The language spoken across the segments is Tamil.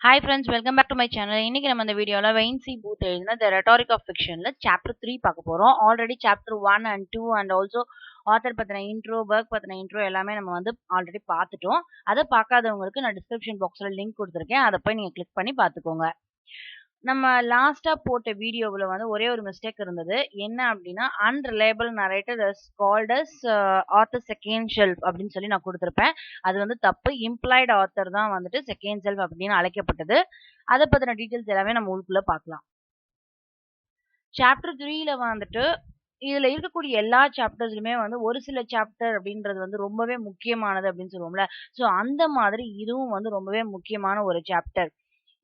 Hi friends, welcome back to my channel. இன்னைக்கு நம்ம இந்த வீடியோல வெயின் சி பூத் எழுதின The Rhetoric of Fictionல chapter 3 பார்க்க போறோம். Already chapter 1 and 2 and also author பத்தின intro, work பத்தின intro எல்லாமே நம்ம வந்து ஆல்ரெடி பார்த்துட்டோம். அதை பார்க்காதவங்களுக்கு நான் டிஸ்கிரிப்ஷன் பாக்ஸ்ல லிங்க் கொடுத்துருக்கேன். அதை போய் நீங்க கிளிக் பண்ணி பார்த்துக்கோங்க. நம்ம லாஸ்டா போட்ட வீடியோவில் வந்து ஒரே ஒரு மிஸ்டேக் இருந்தது. என்ன அப்படின்னா unreliable narrator is called as author second self அப்படின்னு சொல்லி நான் கொடுத்துருப்பேன். அது வந்து தப்பு. இம்ப்ளாய்டு ஆத்தர் தான் வந்துட்டு செகண்ட் ஷெல்ஃப் அப்படின்னு அழைக்கப்பட்டது. அதை பத்தின டீட்டெயில்ஸ் எல்லாமே நம்ம உள்ளுக்குள்ள பார்க்கலாம். சாப்டர் 3ல வந்துட்டு இதுல இருக்கக்கூடிய எல்லா சாப்டர்ஸ்லுமே வந்து ஒரு சில சாப்டர் அப்படின்றது வந்து ரொம்பவே முக்கியமானது அப்படின்னு சொல்லுவோம்ல. ஸோ அந்த மாதிரி இதுவும் வந்து ரொம்பவே முக்கியமான ஒரு சாப்டர்.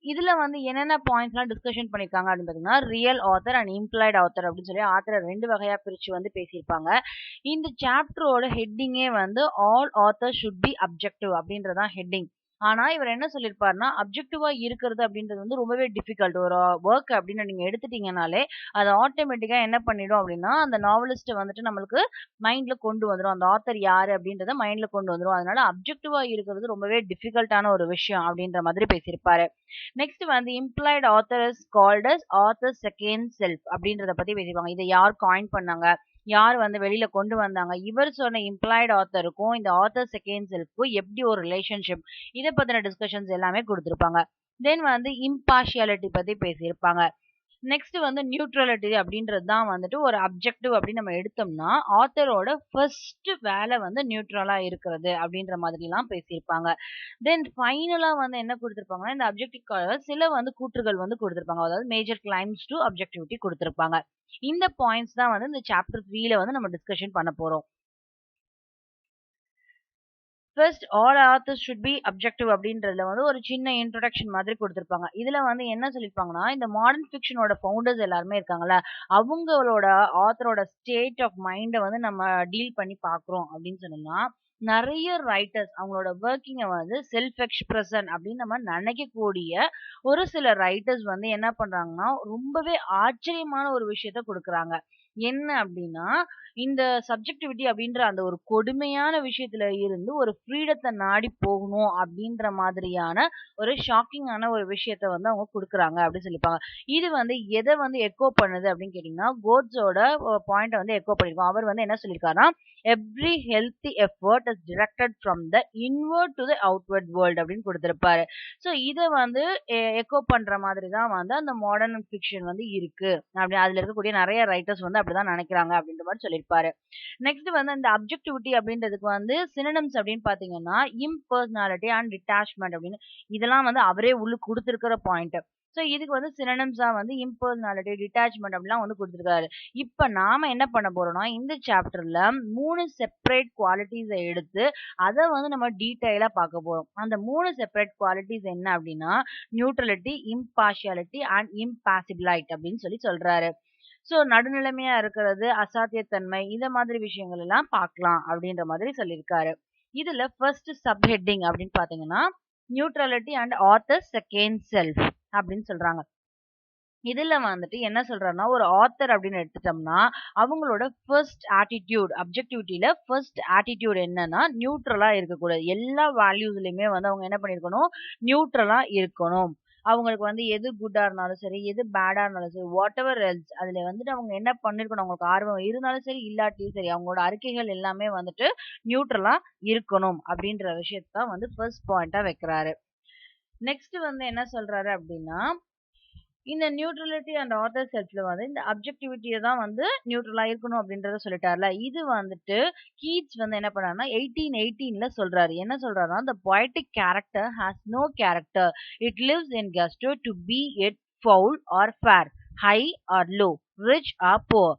இதுல வந்து என்னென்ன பாயிண்ட்ஸ்லாம் டிஸ்கஷன் பண்ணிருக்காங்க அப்படின்னு பாத்தீங்கன்னா real author and implied author அப்படின்னு சொல்லி ஆத்தரை 2 வகையா பிரிச்சு வந்து பேசியிருப்பாங்க. இந்த சாப்டரோட ஹெட்டிங்கே வந்து all author should be objective அப்படின்றதான் ஹெட்டிங். ஆனா இவர் என்ன சொல்லியிருப்பாருன்னா அப்ஜெக்டிவா இருக்கிறது அப்படின்றது வந்து ரொம்பவே டிஃபிகல்ட். ஒரு ஒர்க் அப்படின்னு நீங்க எடுத்துட்டீங்கனாலே அது ஆட்டோமேட்டிக்கா என்ன பண்ணிடும் அப்படின்னா அந்த நாவலிஸ்ட் வந்துட்டு நம்மளுக்கு மைண்ட்ல கொண்டு வந்துடும். அந்த ஆத்தர் யாரு அப்படின்றத மைண்ட்ல கொண்டு வந்துடும். அதனால அப்ஜெக்டிவா இருக்கிறது ரொம்பவே டிஃபிகல்ட்டான ஒரு விஷயம் அப்படின்ற மாதிரி பேசியிருப்பாரு. நெக்ஸ்ட் வந்து implied author is called as author second self அப்படின்றத பத்தி பேசிப்பாங்க. இதை யார் காயின் பண்ணாங்க, யார் வந்து வெளியில கொண்டு வந்தாங்க, இவர் சொன்ன இம்ப்ளாய்டு ஆத்தருக்கும் இந்த ஆத்தர் செகண்ட் செல்ஃப்க்கும் எப்படி ஒரு ரிலேஷன்ஷிப், இதை பத்தின டிஸ்கஷன்ஸ் எல்லாமே கொடுத்துருப்பாங்க. தென் வந்து இம்பார்ஷியாலிட்டி பத்தி பேசியிருப்பாங்க. நெக்ஸ்ட் வந்து நியூட்ரலிட்டி அப்படின்றது தான் வந்துட்டு ஒரு அப்ஜெக்டிவ் அப்படின்னு நம்ம எடுத்தோம்னா ஆத்தரோட ஃபர்ஸ்ட் வேலை வந்து நியூட்ரலா இருக்கிறது அப்படின்ற மாதிரிலாம் பேசியிருப்பாங்க. தென் ஃபைனலா வந்து என்ன கொடுத்துருப்பாங்கன்னா இந்த அப்ஜெக்டிவ்காக சில வந்து கூற்றுகள் வந்து கொடுத்துருப்பாங்க. அதாவது மேஜர் கிளைம்ஸ் டு அப்ஜெக்டிவிட்டி கொடுத்துருப்பாங்க. இந்த பாயிண்ட்ஸ் தான் வந்து இந்த சாப்டர் 3ல வந்து நம்ம டிஸ்கஷன் பண்ண போறோம். First all authors should be objective அப்படின்றதுல வந்து ஒரு சின்ன இன்ட்ரோடக்ஷன் மாதிரி கொடுத்துருப்பாங்க. இதுல வந்து என்ன சொல்லியிருப்பாங்கன்னா இந்த மாடர்ன் ஃபிக்ஷனோட ஃபவுண்டர்ஸ் எல்லாருமே இருக்காங்கல்ல, அவங்களோட ஆத்தரோட ஸ்டேட் ஆஃப் மைண்டை வந்து நம்ம டீல் பண்ணி பார்க்குறோம் அப்படின்னு சொன்னோம்னா நிறைய ரைட்டர்ஸ் அவங்களோட ஒர்க்கிங்கை வந்து செல்ஃப் எக்ஸ்பிரஷன் அப்படின்னு நம்ம நினைக்கக்கூடிய ஒரு சில ரைட்டர்ஸ் வந்து என்ன பண்றாங்கன்னா ரொம்பவே ஆச்சரியமான ஒரு விஷயத்த கொடுக்குறாங்க. என்ன அப்படின்னா இந்த சப்ஜெக்டிவிட்டி அப்படின்ற அந்த ஒரு கொடுமையான விஷயத்துல இருந்து ஒரு ஃப்ரீடத்தை நாடி போகணும் அப்படின்ற மாதிரியான ஒரு ஷாக்கிங்கான ஒரு விஷயத்த வந்து அவங்க கொடுக்குறாங்க அப்படின்னு சொல்லிப்பாங்க. இது வந்து எதை வந்து எக்கோ பண்ணுது அப்படின்னு கேட்டீங்கன்னா கோட்ஸோட பாயிண்ட வந்து எக்கோ பண்ணிருக்கோம். அவர் வந்து என்ன சொல்லியிருக்காருன்னா every healthy effort is directed from the inward to the outward world அப்படின்னு கொடுத்திருப்பாரு. ஸோ இதை வந்து எக்கோ பண்ற மாதிரி தான் வந்து அந்த மாடர்ன் ஃபிக்ஷன் வந்து இருக்கு அப்படி அதுல இருக்கக்கூடிய நிறைய ரைட்டர்ஸ் வந்து அப்படிதான் நினைக்கிறாங்க அப்படின்ற மாதிரி சொல்லியிருப்பாரு. நெக்ஸ்ட் வந்து இந்த அப்ஜெக்டிவிட்டி அப்படின்றதுக்கு வந்து சினோனிம்ஸ் அப்படின்னு பாத்தீங்கன்னா இம்பர்சனாலிட்டி அண்ட் டிட்டாச்மெண்ட் அப்படின்னு இதெல்லாம் வந்து அவரே உள்ள கொடுத்திருக்கிற பாயிண்ட். ஸோ இதுக்கு வந்து சினோனிம்ஸா வந்து இம்பர்சனாலிட்டி, டிட்டாச்மெண்ட் அப்படிலாம் வந்து கொடுத்துருக்காரு. இப்ப நாம என்ன பண்ண போறோம்னா இந்த சாப்டர்ல 3 செப்பரேட் குவாலிட்டிஸை எடுத்து அதை வந்து நம்ம டீட்டெயிலா பார்க்க போறோம். அந்த 3 செப்பரேட் குவாலிட்டிஸ் என்ன அப்படின்னா நியூட்ரலிட்டி, இம்பார்ஷியாலிட்டி அண்ட் இம்பாசிபிளைட் அப்படின்னு சொல்லி சொல்றாரு. ஸோ நடுநிலைமையா இருக்கிறது, அசாத்தியத்தன்மை, இந்த மாதிரி விஷயங்கள் எல்லாம் பார்க்கலாம் அப்படின்ற மாதிரி சொல்லியிருக்காரு. இதுல ஃபர்ஸ்ட் சப்ஹெட்டிங் அப்படின்னு பாத்தீங்கன்னா neutrality and author second self அப்படின்னு சொல்றாங்க. இதுல வந்துட்டு என்ன சொல்றாருன்னா ஒரு ஆத்தர் அப்படின்னு எடுத்துட்டோம்னா அவங்களோட ஃபர்ஸ்ட் ஆட்டிடியூட் அப்ஜெக்டிவிட்டியில ஃபர்ஸ்ட் ஆட்டிடியூட் என்னன்னா நியூட்ரலா இருக்கக்கூடாது. எல்லா வேல்யூஸ்லயுமே வந்து அவங்க என்ன பண்ணிருக்கணும், நியூட்ரலா இருக்கணும். அவங்களுக்கு வந்து எது குட்டா இருந்தாலும் சரி, எது பேடா இருந்தாலும் சரி, வாட் எவர் எல்ஸ் அதுல வந்துட்டு அவங்க என்ன பண்ணிருக்கணும், அவங்களுக்கு ஆர்வம் இருந்தாலும் சரி இல்லாட்டியும் சரி அவங்களோட அறிக்கைகள் எல்லாமே வந்துட்டு நியூட்ரலா இருக்கணும் அப்படின்ற விஷயத்தான் வந்து ஃபர்ஸ்ட் பாயிண்டா வைக்கிறாரு. நெக்ஸ்ட் வந்து என்ன சொல்றாரு அப்படின்னா இந்த நியூட்ரலிட்டி அண்ட் ஆத்தர் செல்ஃப்ல வந்து இந்த அப்ஜெக்டிவிட்டியை தான் வந்து நியூட்ரலா இருக்கணும் அப்படின்றத சொல்லிட்டார்ல. இது வந்துட்டு கீட்ஸ் வந்து என்ன பண்ணாருன்னா 1818ல சொல்றாரு. என்ன சொல்றாருன்னா the poetic character has no character, it lives in gusto to be it foul or fair, high or low, rich or poor,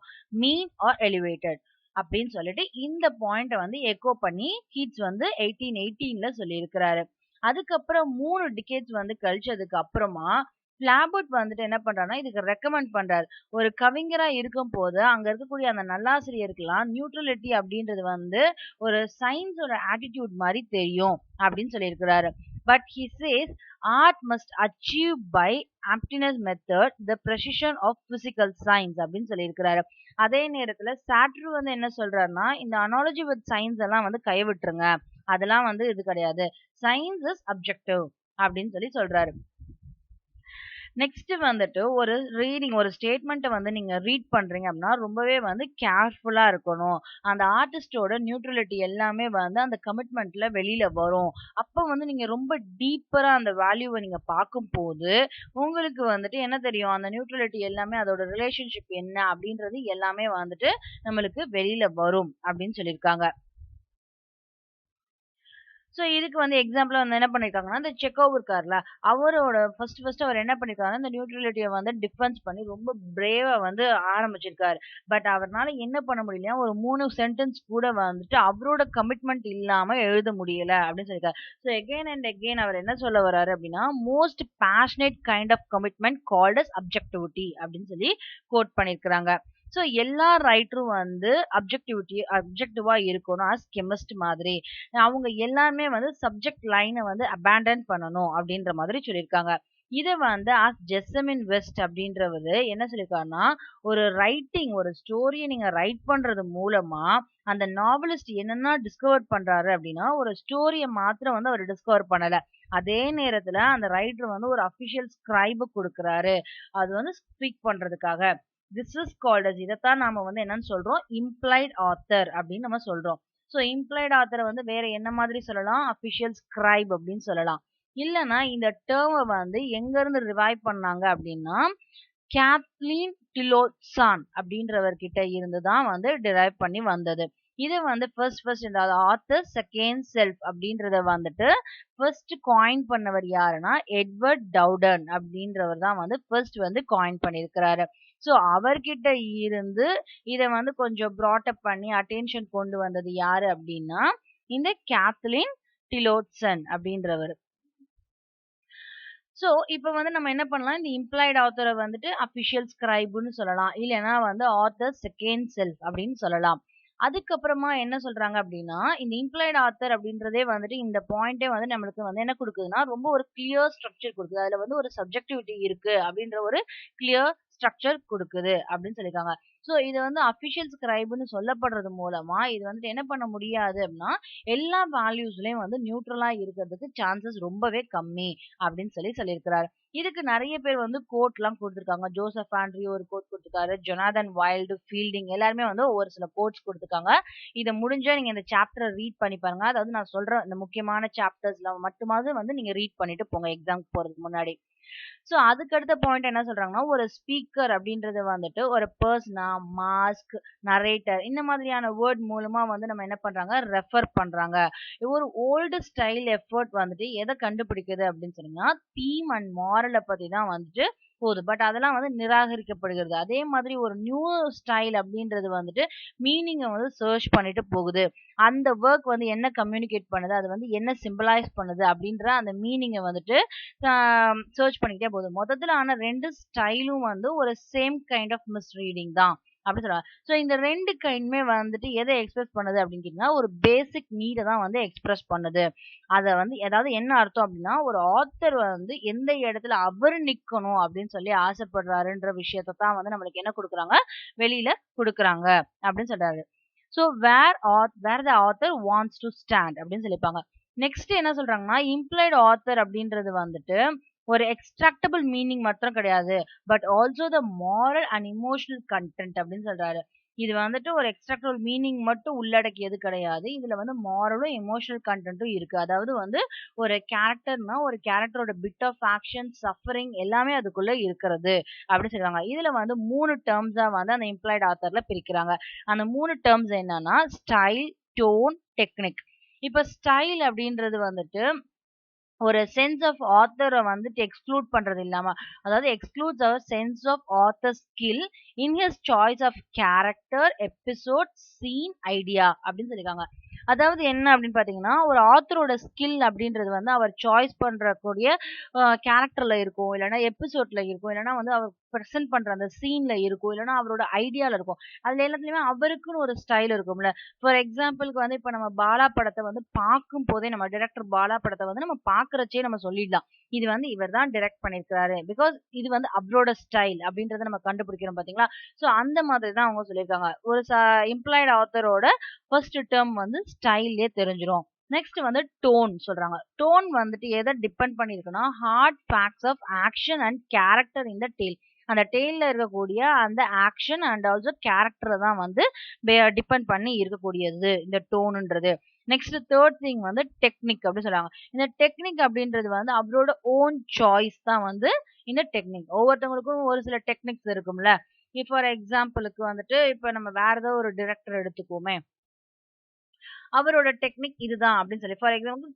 mean or elevated அப்படின்னு சொல்லிட்டு இந்த பாயிண்ட வந்து எக்கோ பண்ணி கீட்ஸ் வந்து 1818ல சொல்லியிருக்கிறாரு. அதுக்கப்புறம் 3 டிகேட்ஸ் வந்து கழிச்சதுக்கு அப்புறமா பிளாபர்ட் வந்துட்டு என்ன பண்றாருன்னா இதுக்கு ரெக்கமெண்ட் பண்றாரு. ஒரு கவிஞரா இருக்கும் போது அங்க இருக்கக்கூடிய அந்த நல்லாசிரியருக்கெல்லாம் நியூட்ரலிட்டி அப்படின்றது வந்து ஒரு சயின்ஸோட ஆட்டிடியூட் மாதிரி தெரியும் அப்படின்னு சொல்லியிருக்கிறாரு. But he says art must achieve by aptness method the precision of physical science அப்படின்னு சொல்லியிருக்கிறாரு. அதே நேரத்துல சாட்ரு வந்து என்ன சொல்றாருன்னா இந்த அனாலஜி வித் சயின்ஸ் எல்லாம் வந்து கைவிட்டுருங்க, அதெல்லாம் வந்து இது கிடையாது, சயின்ஸ் இஸ் அப்ஜெக்டிவ் அப்படின்னு சொல்லி சொல்றாரு. நெக்ஸ்ட் வந்துட்டு ஒரு ரீடிங் ஒரு ஸ்டேட்மெண்ட்டை வந்து நீங்க ரீட் பண்றீங்க அப்படின்னா ரொம்பவே வந்து கேர்ஃபுல்லா இருக்கணும். அந்த ஆர்டிஸ்டோட நியூட்ரலிட்டி எல்லாமே வந்து அந்த கமிட்மெண்ட்ல வெளியில வரும். அப்ப வந்து நீங்க ரொம்ப டீப்பரா அந்த வேல்யூவை நீங்க பார்க்கும்போது உங்களுக்கு வந்துட்டு என்ன தெரியும், அந்த நியூட்ரலிட்டி எல்லாமே அதோட ரிலேஷன்ஷிப் என்ன அப்படின்றது எல்லாமே வந்துட்டு நம்மளுக்கு வெளியில வரும் அப்படின்னு சொல்லியிருக்காங்க. ஸோ இதுக்கு வந்து எக்ஸாம்பிளா வந்து என்ன பண்ணியிருக்காங்கன்னா, இந்த செக்கோவ் இருக்கார்ல, அவரோட ஃபர்ஸ்ட் அவர் என்ன பண்ணியிருக்காருன்னா, இந்த நியூட்ரலிட்டிய வந்து டிஃபென்ஸ் பண்ணி ரொம்ப பிரேவா வந்து ஆரம்பிச்சிருக்காரு. பட் அவர்னால என்ன பண்ண முடியலையா, ஒரு 3 சென்டென்ஸ் கூட வந்துட்டு அவரோட கமிட்மெண்ட் இல்லாம எழுத முடியல அப்படின்னு சொல்லியிருக்காரு. ஸோ அகைன் அண்ட் அகைன் அவர் என்ன சொல்ல வர்றாரு அப்படின்னா, most passionate kind of commitment called as objectivity அப்படின்னு சொல்லி கோட் பண்ணியிருக்கிறாங்க. ஸோ எல்லா ரைட்டரும் வந்து அப்ஜெக்டிவா இருக்கணும் ஆஸ் கெமிஸ்ட் மாதிரி. அவங்க எல்லாருமே வந்து சப்ஜெக்ட் லைனை வந்து அபேண்டன் பண்ணணும் அப்படின்ற மாதிரி சொல்லியிருக்காங்க. இதை வந்து ஜெசமின் வெஸ்ட் அப்படின்றவர் என்ன சொல்லியிருக்காருன்னா, ஒரு ரைட்டிங் ஒரு ஸ்டோரியை நீங்க ரைட் பண்றது மூலமா அந்த நாவலிஸ்ட் என்னென்ன டிஸ்கவர் பண்றாரு அப்படின்னா, ஒரு ஸ்டோரியை மாத்திரம் வந்து அவர் டிஸ்கவர் பண்ணல. அதே நேரத்துல அந்த ரைட்டர் வந்து ஒரு அபிஷியல் ஸ்கிரைபு கொடுக்குறாரு, அது வந்து ஸ்பீக் பண்றதுக்காக. திஸ் இஸ் கால்ட் அஸ், இதைத்தான் நாம வந்து என்னன்னு சொல்றோம், இம்ப்ளைட் ஆத்தர் அப்படின்னு நம்ம சொல்றோம். ஸோ இம்ப்ளைட் ஆத்தரை வந்து வேற என்ன மாதிரி சொல்லலாம், அபிஷியல் ஸ்கிரைப் அப்படின்னு சொல்லலாம். இல்லைன்னா இந்த டேர்மை வந்து எங்க இருந்து ரிவைவ் பண்ணாங்க அப்படின்னா, கேத்லீன் டிலோட்சான் அப்படின்றவர்கிட்ட இருந்து தான் வந்து டிரைவ் பண்ணி வந்தது. இது வந்து ஃபர்ஸ்ட் இந்த ஆத்தர் செகண்ட் செல்ஃப் அப்படின்றத வந்துட்டு ஃபர்ஸ்ட் காயின் பண்ணவர் யாருன்னா எட்வர்ட் டவுடன் அப்படின்றவர் தான் வந்து ஃபர்ஸ்ட் வந்து காயின் பண்ணியிருக்கிறாரு. ஸோ அவர்கிட்ட இருந்து இதை வந்து கொஞ்சம் ப்ராட்டப் பண்ணி அட்டென்ஷன் கொண்டு வந்தது யாரு அப்படின்னா இந்த கேத்லின் டிலோட்சன் அப்படின்றவர். ஸோ இப்போ வந்து நம்ம என்ன பண்ணலாம், இந்த இம்ப்ளாய்டு ஆத்தரை வந்துட்டு அஃபிஷியல் ஸ்கிரைபுன்னு சொல்லலாம், இல்லைன்னா வந்து ஆத்தர் செகண்ட் செல்ஃப் அப்படின்னு சொல்லலாம். அதுக்கப்புறமா என்ன சொல்றாங்க அப்படின்னா, இந்த இம்ப்ளாய்டு ஆத்தர் அப்படின்றதே வந்துட்டு இந்த பாயிண்டே வந்து நம்மளுக்கு வந்து என்ன கொடுக்குதுன்னா, ரொம்ப ஒரு கிளியர் ஸ்ட்ரக்சர் கொடுக்குது. அதுல வந்து ஒரு சப்ஜெக்டிவிட்டி இருக்கு அப்படின்ற ஒரு கிளியர் ஸ்ட்ரக்சர் கொடுக்குது அப்படின்னு சொல்லியிருக்காங்க. ஸோ இது வந்து அஃபிஷியல் ஸ்கிரைபுன்னு சொல்லப்படுறது மூலமா இது வந்துட்டு என்ன பண்ண முடியாது அப்படின்னா, எல்லா வேல்யூஸ்லயும் வந்து நியூட்ரலா இருக்கிறதுக்கு சான்சஸ் ரொம்பவே கம்மி அப்படின்னு சொல்லியிருக்கிறாரு. இதுக்கு நிறைய பேர் வந்து கோட் எல்லாம் கொடுத்திருக்காங்க. ஜோசப் ஆண்ட்ரியூ ஒரு கோட் கொடுத்திருக்காரு, ஜொனாதன் வைல்டு, ஃபீல்டிங் எல்லாருமே வந்து ஒவ்வொரு சில கோட்ஸ் கொடுத்திருக்காங்க. இதை முடிஞ்சா நீங்க இந்த சாப்டரை ரீட் பண்ணி பாருங்க. அதாவது நான் சொல்ற இந்த முக்கியமான சாப்டர்ஸ்ல மட்டுமாவது வந்து நீங்க ரீட் பண்ணிட்டு போங்க எக்ஸாம் போறதுக்கு முன்னாடி. சோ அதுக்கு அடுத்த பாயிண்ட் என்ன சொல்றாங்கன்னா, ஒரு ஸ்பீக்கர் அப்படின்றது வந்துட்டு ஒரு பர்சனா, மாஸ்க், நரேட்டர் இந்த மாதிரியான வேர்ட் மூலமா வந்து நம்ம என்ன பண்றாங்க, ரெஃபர் பண்றாங்க. ஒரு ஓல்டு ஸ்டைல் எஃபர்ட் வந்துட்டு எதை கண்டுபிடிக்குது அப்படின்னு சொன்னீங்கன்னா, தீம் அண்ட் மாரலை பத்தி தான் வந்துட்டு போகுது. பட் அதெல்லாம் வந்து நிராகரிக்கப்படுகிறது. அதே மாதிரி ஒரு நியூ ஸ்டைல் அப்படின்றது வந்துட்டு மீனிங்கை வந்து சர்ச் பண்ணிட்டு போகுது. அந்த ஒர்க் வந்து என்ன கம்யூனிகேட் பண்ணுது, அது வந்து என்ன சிம்பிளைஸ் பண்ணுது அப்படின்ற அந்த மீனிங்கை வந்துட்டு சர்ச் பண்ணிக்கிட்டே போகுது. மொத்தத்துல ஆனா 2 ஸ்டைலும் வந்து ஒரு சேம் கைண்ட் ஆஃப் மிஸ்ரீடிங் தான் அப்படி சொல்றாங்க. ஸோ இந்த 2 கைண்டுமே வந்துட்டு எதை எக்ஸ்பிரஸ் பண்ணுது அப்படின்னு கேட்டீங்கன்னா, ஒரு பேசிக் நீடை தான் வந்து எக்ஸ்பிரஸ் பண்ணுது. அத வந்து ஏதாவது என்ன அர்த்தம் அப்படின்னா, ஒரு ஆத்தர் வந்து எந்த இடத்துல அவர் நிக்கணும் அப்படின்னு சொல்லி ஆசைப்படுறாருன்ற விஷயத்தை தான் வந்து நம்மளுக்கு என்ன கொடுக்குறாங்க, வெளியில கொடுக்குறாங்க அப்படின்னு சொல்றாரு. So where the author wants to stand அப்படின்னு சொல்லிப்பாங்க. நெக்ஸ்ட் என்ன சொல்றாங்கன்னா, இம்ப்ளைடு ஆத்தர் அப்படின்றது வந்துட்டு ஒரு எக்ஸ்ட்ராக்டபிள் மீனிங் மட்டும் கிடையாது, but also the moral and emotional content அப்படின்னு சொல்றாரு. இது வந்துட்டு ஒரு எக்ஸ்ட்ராக்டபிள் மீனிங் மட்டும் உள்ளடக்கியது கிடையாது, இதுல வந்து மாரலும் எமோஷனல் கண்டென்ட்டும் இருக்கு. அதாவது வந்து ஒரு கேரக்டர்னா ஒரு கேரக்டரோட பிட் ஆஃப் ஆக்ஷன், சஃபரிங் எல்லாமே அதுக்குள்ள இருக்கிறது அப்படின்னு சொல்றாங்க. இதுல வந்து 3 டேர்ம்ஸா வந்து அந்த இம்ப்ளாய்டு ஆத்தர்ல பிரிக்கிறாங்க. அந்த 3 டேர்ம்ஸ் என்னன்னா ஸ்டைல், டோன், டெக்னிக். இப்ப ஸ்டைல் அப்படின்றது வந்துட்டு ஒரு சென்ஸ் ஆஃப் ஆத்தரை வந்துட்டு எக்ஸ்க்ளூட் பண்றது இல்லாம, அதாவது எக்ஸ்க்ளூட்ஸ் அவர் sense of author skill in his choice of character, episode, scene, idea அப்படின்னு சொல்லியிருக்காங்க. அதாவது என்ன அப்படின்னு பாத்தீங்கன்னா, ஒரு ஆத்தரோட ஸ்கில் அப்படின்றது வந்து அவர் சாய்ஸ் பண்றக்கூடிய கேரக்டர்ல இருக்கும், இல்லைன்னா எபிசோட்ல இருக்கும், இல்லைன்னா வந்து அவர் ப்ரெசென்ட் பண்ற அந்த சீன்ல இருக்கும், இல்லைன்னா அவரோட ஐடியால இருக்கும். அதுல எல்லாத்துலயுமே அவருக்குன்னு ஒரு ஸ்டைல் இருக்கும்ல. ஃபார் எக்ஸாம்பிளுக்கு வந்து இப்ப நம்ம பாலா படத்தை வந்து பார்க்கும் போதே, நம்ம டைரக்டர் பாலா படத்தை வந்து நம்ம பாக்குறச்சே நம்ம சொல்லிடலாம், இது வந்து இவர் தான் டைரக்ட் பண்ணிருக்காரு, பிகாஸ் இது வந்து அவரோட ஸ்டைல் அப்படின்றத நம்ம கண்டுபிடிக்கிறோம் பாத்தீங்களா. சோ அந்த மாதிரி தான் அவங்க சொல்லியிருக்காங்க. ஒரு இம்ப்ளாய்டு ஆத்தரோட ஃபர்ஸ்ட் டேர்ம் வந்து ஸ்டைல்லே தெரிஞ்சிரும். நெக்ஸ்ட் வந்து டோன் சொல்றாங்க. டோன் வந்துட்டு எதை டிபெண்ட் பண்ணிருக்குன்னா hard facts of action and character in the tale. அந்த டெய்ல இருக்கக்கூடிய அந்த ஆக்ஷன் அண்ட் ஆல்சோ கேரக்டர் தான் வந்து டிபெண்ட் பண்ணி இருக்கக்கூடியது இந்த டோனுன்றது. நெக்ஸ்ட் தேர்ட் திங் வந்து டெக்னிக் அப்படின்னு சொல்றாங்க. இந்த டெக்னிக் அப்படின்றது வந்து அவரோட ஓன் சாய்ஸ் தான் வந்து இந்த டெக்னிக். ஒவ்வொருத்தவங்களுக்கும் ஒரு சில டெக்னிக்ஸ் இருக்கும்ல. ஃபார் எக்ஸாம்பிளுக்கு வந்துட்டு இப்ப நம்ம வேற ஏதோ ஒரு டிரெக்டர் எடுத்துக்கோமே, அவரோட டெக்னிக் இதுதான் அப்படின்னு சொல்லி. ஃபார் எக்ஸாம்பிள்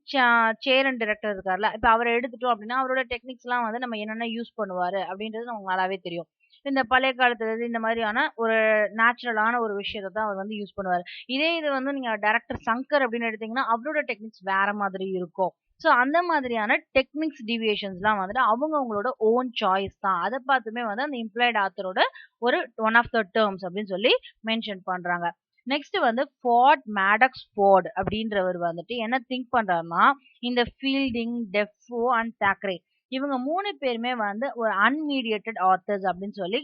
சேரன் டிரெக்டர் இருக்கார்ல, இப்ப அவரை எடுத்துட்டோம் அப்படின்னா அவரோட டெக்னிக்ஸ் எல்லாம் வந்து நம்ம என்னென்ன யூஸ் பண்ணுவாரு அப்படின்றது நமக்கு நல்லாவே தெரியும். இந்த பழைய காலத்துல இந்த மாதிரியான ஒரு நேச்சுரலான ஒரு விஷயத்தை தான் அவர் வந்து யூஸ் பண்ணுவாரு. இதே இது வந்து நீங்க டைரக்டர் சங்கர் அப்படின்னு எடுத்தீங்கன்னா அவரோட டெக்னிக்ஸ் வேற மாதிரி இருக்கும். ஸோ அந்த மாதிரியான டெக்னிக்ஸ் டிவியேஷன்ஸ்லாம் வந்துட்டு அவங்களோட ஓன் சாய்ஸ் தான். அதை பார்த்துமே வந்து அந்த இம்ப்ளாய்டு ஆத்தரோட ஒரு ஒன் ஆஃப் த டேர்ம்ஸ் அப்படின்னு சொல்லி மென்ஷன் பண்றாங்க. நெக்ஸ்ட் வந்து ஃபார்ட் மேடக்ஸ் ஃபார்ட் அப்படின்றவர் வந்துட்டு என்ன திங்க் பண்றாருன்னா இந்த ஃபீல்டிங், டெஃபோ அண்ட் தாக்கரே இவங்க 3 பேருமே வந்து ஒரு அன்மீடியேட்டட் ஆத்தர்ஸ் அப்படின்னு சொல்லி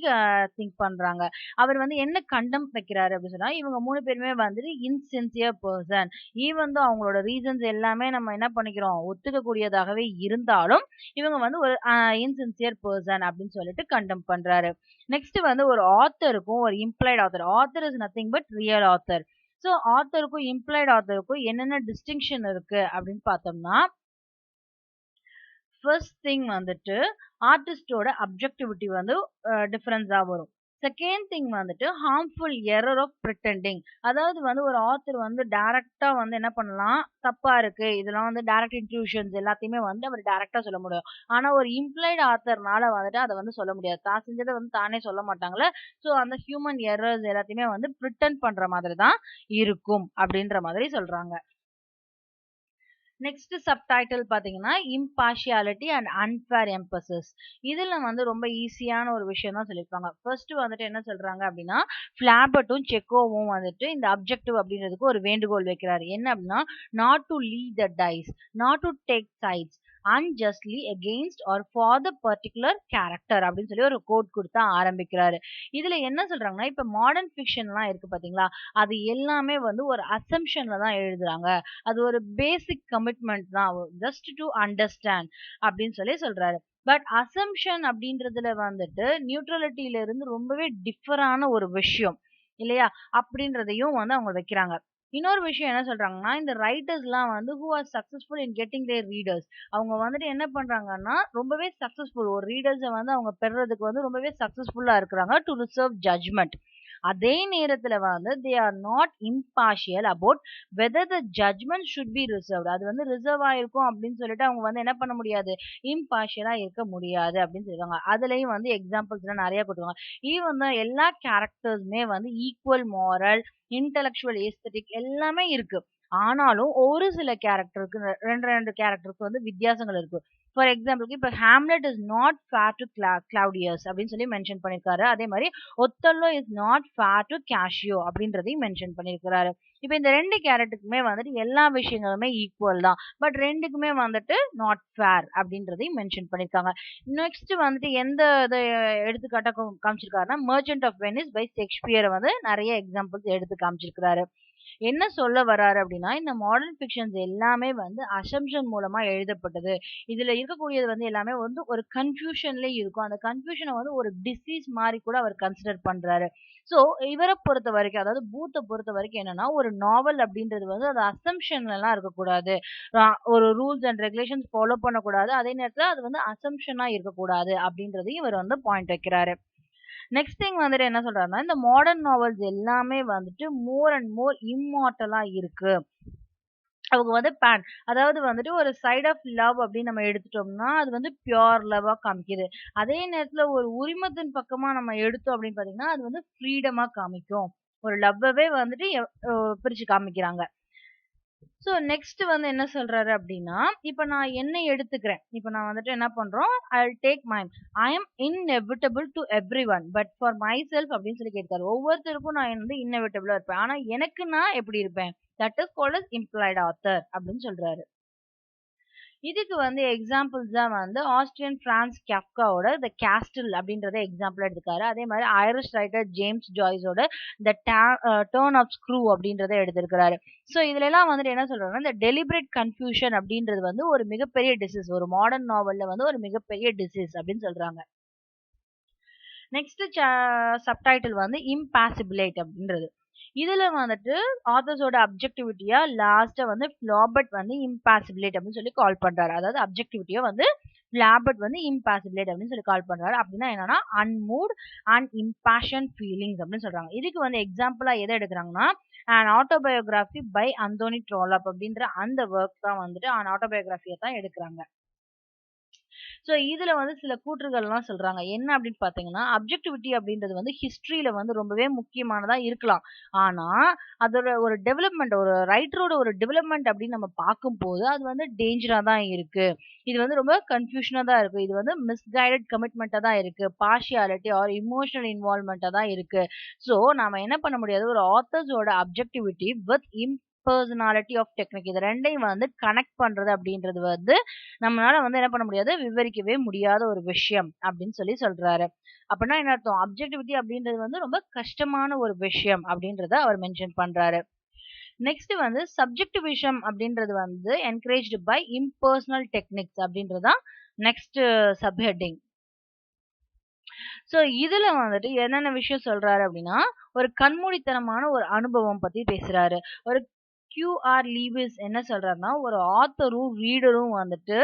திங்க் பண்றாங்க. அவர் வந்து என்ன கண்டம் வைக்கிறாரு அப்படின்னு சொன்னா இவங்க 3 பேருமே வந்துட்டு இன்சின்சியர் பர்சன். ஈவன் தான் அவங்களோட ரீசன்ஸ் எல்லாமே நம்ம என்ன பண்ணிக்கிறோம் ஒத்துக்க கூடியதாகவே இருந்தாலும் இவங்க வந்து ஒரு இன்சின்சியர் பர்சன் அப்படின்னு சொல்லிட்டு கண்டம் பண்றாரு. நெக்ஸ்ட் வந்து ஒரு ஆத்தருக்கும் ஒரு implied author. Author is nothing but real author. So ஆத்தருக்கும் இம்ப்ளாய்டு ஆத்தருக்கும் என்னென்ன டிஸ்டிங்ஷன் இருக்கு அப்படின்னு பார்த்தோம்னா ஃபர்ஸ்ட் திங் வந்துட்டு ஆர்டிஸ்டோட அப்ஜெக்டிவிட்டி வந்து டிஃபரன்ஸா வரும். செகண்ட் திங் வந்துட்டு ஹார்ம்ஃபுல் எரர் ஆஃப் பிரிட்டெண்டிங். அதாவது வந்து ஒரு ஆத்தர் வந்து டைரக்டா வந்து என்ன பண்ணலாம், தப்பா இருக்கு இதெல்லாம் வந்து டைரக்ட் இன்ட்ரூஷன்ஸ் எல்லாத்தையுமே வந்து அவர் டைரக்டா சொல்ல முடியும். ஆனா ஒரு இம்ப்ளாய்டு ஆத்தர்னால வந்துட்டு அதை வந்து சொல்ல முடியாது. தான் செஞ்சதை வந்து தானே சொல்ல மாட்டாங்களே. ஸோ அந்த ஹியூமன் எரர்ஸ் எல்லாத்தையுமே வந்து பிரிட்டன் பண்ற மாதிரி தான் இருக்கும் அப்படின்ற மாதிரி சொல்றாங்க. நெக்ஸ்ட் சப்டைட்டில் பாத்தீங்கன்னா இம்பார்ஷியாலிட்டி அண்ட் அன்ஃபேர் எம்பசஸ். இதுல வந்து ரொம்ப ஈஸியான ஒரு விஷயம் தான் சொல்லியிருப்பாங்க. ஃபர்ஸ்ட் வந்துட்டு என்ன சொல்றாங்க அப்படின்னா பிளாபர்ட்டும் செக்கோவும் வந்துட்டு இந்த அப்ஜெக்டிவ் அப்படின்றதுக்கு ஒரு வேண்டுகோள் வைக்கிறாரு. என்ன அப்படின்னா not to lead the dice, not to take sides unjustly against or for the particular character அப்படின்னு சொல்லி ஒரு கோட் கொடுத்து ஆரம்பிக்கிறாரு. இதுல என்ன சொல்றாங்கன்னா இப்ப மாடர்ன் ஃபிக்ஷன்லாம் இருக்கு பாத்தீங்களா, அது எல்லாமே வந்து ஒரு அசம்ஷன்ல தான் எழுதுறாங்க. அது ஒரு பேசிக் கமிட்மெண்ட் தான், ஜஸ்ட் டு அண்டர்ஸ்டாண்ட் அப்படின்னு சொல்லி சொல்றாரு. பட் அசம்ஷன் அப்படின்றதுல வந்துட்டு நியூட்ரலிட்டியில இருந்து ரொம்பவே டிஃபரான ஒரு விஷயம் இல்லையா அப்படின்றதையும் வந்து அவங்க வைக்கிறாங்க. இன்னொரு விஷயம் என்ன சொல்றாங்கன்னா இந்த ரைட்டர்ஸ்லாம் வந்து who are successful in getting their readers. அவங்க வந்துட்டு என்ன பண்றாங்கன்னா ரொம்பவே சக்சஸ்ஃபுல் ஒரு ரீடர்ஸை வந்து அவங்க பெறுறதுக்கு வந்து ரொம்பவே சக்சஸ்ஃபுல்லா இருக்கிறாங்க டு ரிசர்வ் ஜட்ஜ்மெண்ட். அதே நேரத்துல வந்து they are not impartial about whether the judgment should be reserved. அது வந்து ரிசர்வ் ஆயிருக்கும் அப்படின்னு சொல்லிட்டு அவங்க வந்து என்ன பண்ண முடியாது, இம்பார்ஷியலா இருக்க முடியாது அப்படின்னு சொல்லுவாங்க. அதுலயும் வந்து எக்ஸாம்பிள்ஸ் எல்லாம் நிறைய கொடுத்துருவாங்க. ஈவன் தான் எல்லா கேரக்டர்ஸுமே வந்து ஈக்குவல் மாரல், இன்டெலக்சுவல், ஏஸ்தட்டிக் எல்லாமே இருக்கு. ஆனாலும் ஒரு சில கேரக்டருக்கு ரெண்டு கேரக்டருக்கு வந்து வித்தியாசங்கள் இருக்கு. ஃபார் எக்ஸாம்பிளுக்கு இப்ப Hamlet is not fair to Claudius அப்படின்னு சொல்லி மென்ஷன் பண்ணிருக்காரு. அதே மாதிரி Othello is not fair to Cassio அப்படின்றதையும் மென்ஷன் பண்ணிருக்காரு. இப்ப இந்த ரெண்டு கேரக்டருக்குமே வந்துட்டு எல்லா விஷயங்களுமே ஈக்குவல் தான். பட் ரெண்டுக்குமே வந்துட்டு நாட் ஃபேர் அப்படின்றதையும் மென்ஷன் பண்ணிருக்காங்க. நெக்ஸ்ட் வந்துட்டு எந்த இதை எடுத்துக்காட்டா காமிச்சிருக்காருன்னா மர்ச்சன்ட் ஆஃப் வெனிஸ் பை ஷேக்ஸ்பியரை வந்து நிறைய எக்ஸாம்பிள்ஸ் எடுத்து காமிச்சிருக்கிறாரு. என்ன சொல்ல வர்றாரு அப்படின்னா இந்த மாடர்ன் ஃபிக்ஷன்ஸ் எல்லாமே வந்து அசம்ஷன் மூலமா எழுதப்பட்டது. இதுல இருக்கக்கூடியது வந்து எல்லாமே வந்து ஒரு கன்ஃபியூஷன்ல இருக்கும். அந்த கன்ஃபியூஷனை வந்து ஒரு டிசீஸ் மாதிரி கூட அவர் கன்சிடர் பண்றாரு. சோ இவரை பொறுத்த வரைக்கும், அதாவது பூத்தை பொறுத்த வரைக்கும் என்னன்னா ஒரு நாவல் அப்படின்றது வந்து அது அசம்ஷன்ல எல்லாம் இருக்கக்கூடாது, ஒரு ரூல்ஸ் அண்ட் ரெகுலேஷன்ஸ் ஃபாலோ பண்ணக்கூடாது, அதே நேரத்துல அது வந்து அசம்ஷனா இருக்கக்கூடாது அப்படின்றதையும் இவர் வந்து பாயிண்ட் வைக்கிறாரு. நெக்ஸ்ட் திங் வந்துட்டு என்ன சொல்றாருன்னா இந்த மாடர்ன் நாவல்ஸ் எல்லாமே வந்துட்டு மோர் அண்ட் மோர் இம்மார்டலா இருக்கு. அவங்க வந்து அதாவது வந்துட்டு ஒரு சைட் ஆஃப் லவ் அப்படின்னு நம்ம எடுத்துட்டோம்னா அது வந்து பியோர் லவ்வா காமிக்குது. அதே நேரத்துல ஒரு உரிமத்தின் பக்கமா நம்ம எடுத்தோம் அப்படின்னு பாத்தீங்கன்னா அது வந்து ஃப்ரீடமா காமிக்கும். ஒரு லவ்வவே வந்துட்டு பிரிச்சு காமிக்கிறாங்க. ஸோ நெக்ஸ்ட் வந்து என்ன சொல்றாரு அப்படின்னா இப்ப நான் என்ன எடுத்துக்கிறேன், இப்ப நான் வந்துட்டு என்ன பண்றோம், I take mind, I am inevitable to every one but for my self அப்படின்னு சொல்லி கேட்காரு. ஒவ்வொருத்தருக்கும் நான் வந்து இன்எவிட்டபிளா இருப்பேன், ஆனா எனக்கு நான் எப்படி இருப்பேன், that is called as implied author அப்படின்னு சொல்றாரு. இதுக்கு வந்து எக்ஸாம்பிள்ஸ் தான் வந்து ஆஸ்ட்ரியன் பிரான்ஸ் கெஃப்காவோட த கேஸ்டில் அப்படின்றத எக்ஸாம்பிள் எடுத்துக்காரு. அதே மாதிரி ஐரிஷ் ரைட்டர் ஜேம்ஸ் ஜாய்ஸோட த டர்ன் ஆஃப் ஸ்க்ரூ அப்படின்றத எடுத்திருக்கிறாரு. ஸோ இதுல எல்லாம் வந்துட்டு என்ன சொல்றாங்கன்னா, இந்த டெலிபரேட் கன்ஃபியூஷன் அப்படின்றது வந்து ஒரு மிகப்பெரிய டிசீஸ், ஒரு மாடர்ன் நாவல்ல வந்து ஒரு மிகப்பெரிய டிசீஸ் அப்படின்னு சொல்றாங்க. நெக்ஸ்ட் சப்டைட்டில் வந்து இம்பாசிபிளைட் அப்படின்றது. இதுல வந்துட்டு ஆத்தர்ஸோட அப்ஜெக்டிவிட்டியா லாஸ்டா வந்து ஃபிளாபர்ட் வந்து இம்பாசிபிளைட் அப்படின்னு சொல்லி கால் பண்றாரு. அதாவது அப்ஜெக்டிவிட்டியா வந்து ஃபிளாபர்ட் வந்து இம்பாசிபிளைட் அப்படின்னு சொல்லி கால் பண்றாரு. அப்படின்னா என்னன்னா அன்மூட் அண்ட் இம்பேஷன் ஃபீலிங்ஸ் அப்படின்னு சொல்றாங்க. இதுக்கு வந்து எக்ஸாம்பிளா எதை எடுக்கிறாங்கன்னா, அண்ட் ஆட்டோபயோகிராஃபி பை அந்தோனி ட்ரோலப் அப்படின்ற அந்த ஒர்க் தான் வந்துட்டு அண்ட் ஆட்டோபயோகிராஃபியை தான் எடுக்கிறாங்க. ஸோ இதுல வந்து சில கூற்றுகள்லாம் சொல்றாங்க. என்ன அப்படின்னு பாத்தீங்கன்னா, அப்ஜெக்டிவிட்டி அப்படின்றது வந்து ஹிஸ்டரியில வந்து ரொம்பவே முக்கியமானதா இருக்கலாம். ஆனா அதோட ஒரு டெவலப்மெண்ட், ஒரு ரைட்டரோட ஒரு டெவலப்மெண்ட் அப்படின்னு நம்ம பார்க்கும்போது அது வந்து டேஞ்சரா தான் இருக்கு. இது வந்து ரொம்ப கன்ஃபியூஷனா தான் இருக்கு. இது வந்து மிஸ்கைடட் கமிட்மெண்ட்டா தான் இருக்கு. பார்ஷியாலிட்டி ஆர் இமோஷனல் இன்வால்வ்மெண்ட்டா தான் இருக்கு. ஸோ நாம என்ன பண்ண முடியாது, ஒரு ஆத்தர்ஸோட objectivity with personality of technique இது ரெண்டையும் வந்து கனெக்ட் பண்றது அப்படின்றது வந்து நம்மளால வந்து என்ன பண்ண முடியாது, விவரிக்கவே முடியாத ஒரு விஷயம் அப்படின்னு சொல்லி சொல்றாரு. அப்படின்னா என்ன அர்த்தம், அப்ஜெக்டிவிட்டி அப்படின்றது வந்து ரொம்ப கஷ்டமான ஒரு விஷயம் அப்படின்றத அவர் மென்ஷன் பண்றாரு. நெக்ஸ்ட் வந்து சப்ஜெக்டிவிசம் அப்படின்றது வந்து என்கரேஜ்டு பை இம்பர்சனல் டெக்னிக்ஸ் அப்படின்றதான் நெக்ஸ்ட் சப்ஹெட்டிங். ஸோ இதுல வந்துட்டு என்னென்ன விஷயம் சொல்றாரு அப்படின்னா, ஒரு கண்மூடித்தனமான ஒரு அனுபவம் பத்தி பேசுறாரு. ஒரு QR லீவிஸ் என்ன சொல்றாருன்னா, ஒரு ஆத்தரும் ரீடரும் வந்துட்டு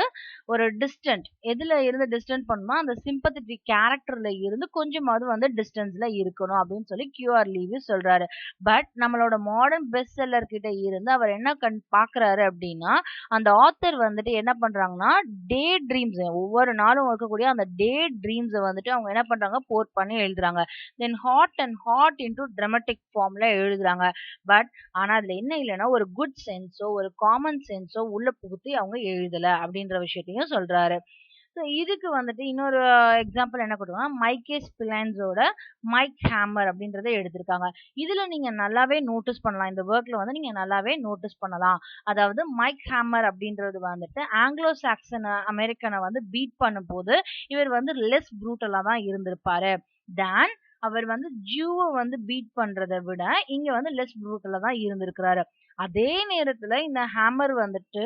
ஒரு டிஸ்டன்ட் எதுல இருந்து டிஸ்டன்ட் பண்ணணும்னா, அந்த சிம்பத்தட்டிக் கேரக்டர்ல இருந்து கொஞ்சமாவது வந்து டிஸ்டன்ஸ்ல இருக்கணும் அப்படின்னு சொல்லி QR லீவிஸ் சொல்றாரு. பட் நம்மளோட மாடர்ன் பெஸ்ட் செல்லர் கிட்ட இருந்து அவர் என்ன பாக்குறாரு அப்படின்னா, அந்த ஆத்தர் வந்துட்டு என்ன பண்றாங்கன்னா, டே ட்ரீம்ஸ் ஒவ்வொரு நாளும் இருக்கக்கூடிய அந்த டே ட்ரீம்ஸை வந்துட்டு அவங்க என்ன பண்றாங்க, போர்ட் பண்ணி எழுதுறாங்க. தென் ஹாட் இன்டு டிராமட்டிக் ஃபார்ம்ல எழுதுறாங்க. பட் ஆனா அதுல என்ன இல்லைன்னா, ஒரு குட் சென்ஸோ ஒரு காமன் சென்ஸோ உள்ள புகுத்தி அவங்க எழுதல அப்படின்ற விஷயத்தையும் சொல்றாரு. ஸோ இதுக்கு வந்துட்டு இன்னொரு எக்ஸாம்பிள் என்ன கொடுத்தாங்கன்னா, மைக்கேஸ் பிளான்ஸோட மைக் ஹேமர் அப்படின்றத எடுத்திருக்காங்க. இதுல நீங்க நல்லாவே நோட்டீஸ் பண்ணலாம், இந்த ஒர்க்ல வந்து நீங்க நல்லாவே நோட்டீஸ் பண்ணலாம். அதாவது மைக் ஹேமர் அப்படின்றது வந்துட்டு ஆங்கிலோ சாக்சன் அமெரிக்கனை வந்து பீட் பண்ணும் போது இவர் வந்து லெஸ் ப்ரூட்டலா தான் இருந்திருப்பாரு தேன் அவர் வந்து ஜூவை வந்து பீட் பண்றதை விட இங்க வந்து லெஸ் ப்ரூட்டலா தான் இருந்திருக்கிறாரு. அதே நேரத்துல இந்த ஹேமர் வந்துட்டு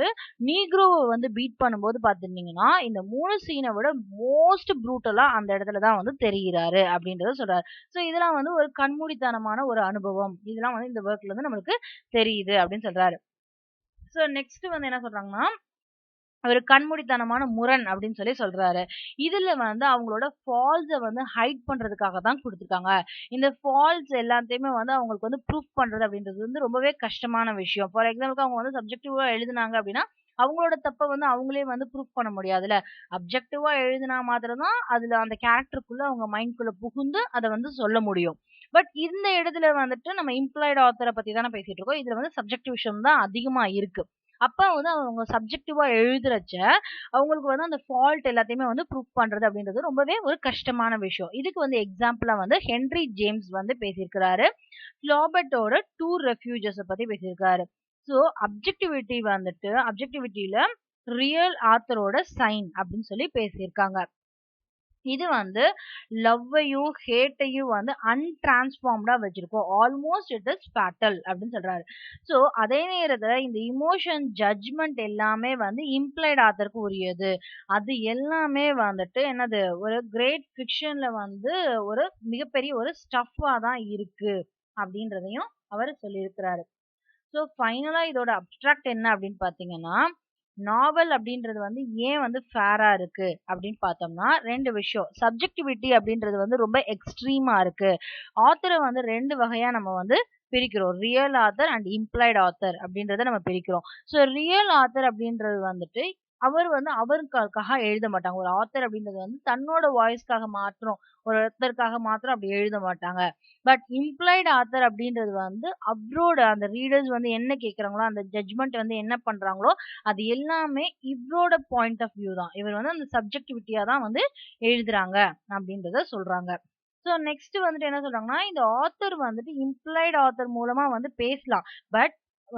நீக்ரோவை வந்து பீட் பண்ணும்போது பாத்துட்டீங்கன்னா, இந்த 3 சீனை விட மோஸ்ட் ப்ரூட்டலா அந்த இடத்துல தான் வந்து தெரிகிறாரு அப்படின்றத சொல்றாரு. ஸோ இதெல்லாம் வந்து ஒரு கண்மூடித்தனமான ஒரு அனுபவம், இதெல்லாம் வந்து இந்த ஒர்க்ல வந்து நம்மளுக்கு தெரியுது அப்படின்னு சொல்றாரு. ஸோ நெக்ஸ்ட் வந்து என்ன சொல்றாங்கன்னா, ஒரு கண்மூடித்தனமான முரண் அப்படின்னு சொல்லி சொல்றாரு. இதுல வந்து அவங்களோட ஃபால்ஸ வந்து ஹைட் பண்றதுக்காக தான் கொடுத்துருக்காங்க. இந்த ஃபால்ஸ் எல்லாத்தையுமே வந்து அவங்களுக்கு வந்து ப்ரூஃப் பண்றது அப்படின்றது வந்து ரொம்பவே கஷ்டமான விஷயம். ஃபார் எக்ஸாம்பிளுக்கு அவங்க வந்து சப்ஜெக்டிவா எழுதுனாங்க அப்படின்னா, அவங்களோட தப்ப வந்து அவங்களே வந்து ப்ரூஃப் பண்ண முடியாதுல்ல. அப்ஜெக்டிவா எழுதினா மாத்திரம் தான் அதுல அந்த கேரக்டருக்குள்ள அவங்க மைண்ட்குள்ள புகுந்து அதை வந்து சொல்ல முடியும். பட் இந்த இடத்துல வந்துட்டு நம்ம இம்ப்ளாய்டு ஆத்தரை பத்தி தானே பேசிட்டு இருக்கோம். இதுல வந்து சப்ஜெக்டிவ் விஷயம் தான் அதிகமா இருக்கு. அப்ப வந்து அவங்க சப்ஜெக்டிவா எழுதுறச்ச அவங்களுக்கு வந்து அந்த ஃபால்ட் எல்லாத்தையுமே வந்து ப்ரூஃப் பண்றது அப்படின்றது ரொம்பவே ஒரு கஷ்டமான விஷயம். இதுக்கு வந்து எக்ஸாம்பிளா வந்து ஹென்ரி ஜேம்ஸ் வந்து பேசியிருக்கிறாரு. ஃபிளாபர்ட்டோட டூ ரெஃப்யூஜஸ் பத்தி பேசியிருக்காரு. ஸோ அப்ஜெக்டிவிட்டியில ரியல் ஆத்தரோட சைன் அப்படின்னு சொல்லி பேசியிருக்காங்க. இது வந்து லவ்வையும் ஹேட்டையும் வந்து அன்டிரான்ஸ்ஃபார்ம்டா வச்சிருக்கோம். ஆல்மோஸ்ட் இட் இஸ் ஃபேட்டல் அப்படின்னு சொல்றாரு. ஸோ அதே நேரத்துல இந்த இமோஷன் ஜட்ஜ்மெண்ட் எல்லாமே வந்து இம்ப்ளைட் ஆத்தருக்கு உரியது. அது எல்லாமே வந்துட்டு என்னது, ஒரு கிரேட் ஃபிக்ஷன்ல வந்து ஒரு மிகப்பெரிய ஒரு ஸ்டஃபா தான் இருக்கு அப்படின்றதையும் அவர் சொல்லியிருக்கிறாரு. ஸோ ஃபைனலா இதோட அப்ட்ராக்ட் என்ன அப்படின்னு பாத்தீங்கன்னா, நாவல் அப்படின்றது வந்து ஏன் வந்து ஃபேரா இருக்கு அப்படின்னு பார்த்தோம்னா, 2 விஷயம். சப்ஜெக்டிவிட்டி அப்படின்றது வந்து ரொம்ப எக்ஸ்ட்ரீமா இருக்கு. ஆத்தரை வந்து 2 வகையா நம்ம வந்து பிரிக்கிறோம். Real author and implied author அப்படின்றத நம்ம பிரிக்கிறோம். ஸோ ரியல் ஆத்தர் அப்படின்றது வந்துட்டு அவர் வந்து அவருக்காக எழுத மாட்டாங்க. ஒரு ஆத்தர் அப்படின்றது வந்து தன்னோட வாய்ஸ்க்காக மாத்திரம், ஒரு ஒருத்தருக்காக மாத்திரம் அப்படி எழுத மாட்டாங்க. பட் இம்ப்ளைட் ஆத்தர் அப்படின்றது வந்து அப்ரோட அந்த ரீடர்ஸ் வந்து என்ன கேட்கறாங்களோ, அந்த ஜட்ஜ்மெண்ட் வந்து என்ன பண்றாங்களோ அது எல்லாமே இவரோட பாயிண்ட் ஆஃப் வியூ தான். இவர் வந்து அந்த சப்ஜெக்டிவிட்டியா தான் வந்து எழுதுறாங்க அப்படின்றத சொல்றாங்க. ஸோ நெக்ஸ்ட் வந்துட்டு என்ன சொல்றாங்கன்னா, இந்த ஆத்தர் வந்துட்டு இம்ப்ளைட் ஆத்தர் மூலமா வந்து பேசலாம். பட்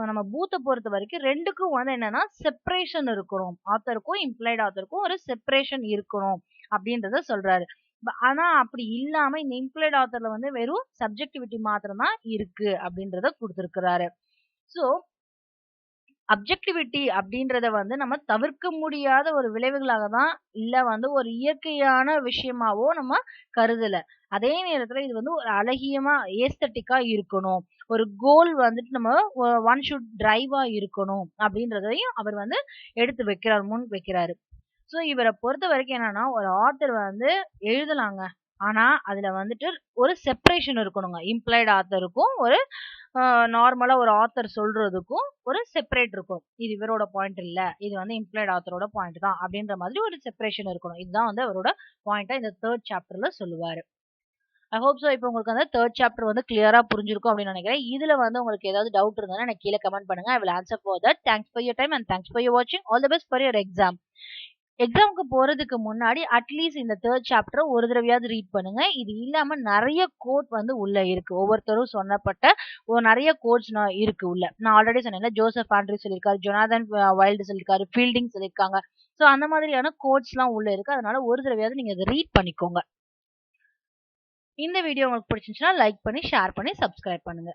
நம்ம பூத்தை பொறுத்த வரைக்கும் ரெண்டுக்கும் வந்து என்னன்னா செப்பரேஷன் இருக்கணும். ஆத்தருக்கும் இம்ப்ளைட் ஆத்தருக்கும் ஒரு செப்பரேஷன் இருக்கணும் அப்படின்றத சொல்றாரு. ஆனா அப்படி இல்லாம இந்த இம்ப்ளைட் ஆத்தர்ல வந்து வெறும் சப்ஜெக்டிவிட்டி மாத்திரம் தான் இருக்கு அப்படின்றத கொடுத்திருக்கிறாரு. சோ அப்ஜெக்டிவிட்டி அப்படின்றத வந்து நம்ம தவிர்க்க முடியாத ஒரு விளைவுகளாக தான், இல்ல வந்து ஒரு இயற்கையான விஷயமாவோ நம்ம கருதல. அதே நேரத்துல இது வந்து ஒரு அழகியமா ஏஸ்தட்டிக்கா இருக்கணும். ஒரு கோல் வந்துட்டு நம்ம ஒன் ஷுட் டிரைவா இருக்கணும் அப்படின்றதையும் அவர் வந்து எடுத்து வைக்கிறார், முன் வைக்கிறாரு. சோ இவரை பொறுத்த வரைக்கும் என்னன்னா, ஒரு ஆத்தர் வந்து எழுதலாங்க. ஆனா அதுல வந்துட்டு ஒரு செப்பரேஷன் இருக்கணுங்க. இம்ப்ளைட் ஆத்தருக்கும் ஒரு நார்மலா ஒரு ஆத்தர் சொல்றதுக்கும் ஒரு செப்பரேட் இருக்கும். இது இவரோட பாயிண்ட் இல்ல, இது வந்து இம்ப்ளைட் ஆத்தரோட பாயிண்ட் தான் அப்படின்ற மாதிரி ஒரு செப்பரேஷன் இருக்கணும். இதுதான் வந்து அவரோட பாயிண்டா இந்த 3rd சாப்டர்ல சொல்லுவாரு. ஐ ஹோப் சோ இப்போ உங்களுக்கு அந்த 3rd சாப்டர் வந்து கிளியரா புரிஞ்சிருக்கும் அப்படின்னு நினைக்கிறேன். இதுல வந்து உங்களுக்கு ஏதாவது டவுட் இருந்தா எனக்கு கீழே கமெண்ட் பண்ணுங்க. I will answer for that. Thanks for your time and thanks for your வாட்சிங். All the best for your exam. எக்ஸாமுக்கு போறதுக்கு முன்னாடி அட்லீஸ்ட் இந்த 3rd சாப்டரை ஒரு தடவையாவது ரீட் பண்ணுங்க. இது இல்லாம நிறைய கோட் வந்து உள்ள இருக்கு. ஒவ்வொருத்தரும் சொன்னப்பட்ட நிறைய கோட்ஸ் இருக்கு உள்ள. நான் ஆல்ரெடி சொன்னேன்ல, ஜோசப் ஆண்ட்ரி சொல்லியிருக்காரு, ஜொனாதன் வைல்டு சொல்லியிருக்காரு, ஃபீல்டிங் சொல்லியிருக்காங்க. ஸோ அந்த மாதிரியான கோட்ஸ் எல்லாம் உள்ள இருக்கு. அதனால ஒரு தடவையாவது நீங்க இதை ரீட் பண்ணிக்கோங்க. இந்த வீடியோ உங்களுக்கு பிடிச்சிருந்துச்சுன்னா லைக் பண்ணி ஷேர் பண்ணி சப்ஸ்கிரைப் பண்ணுங்க.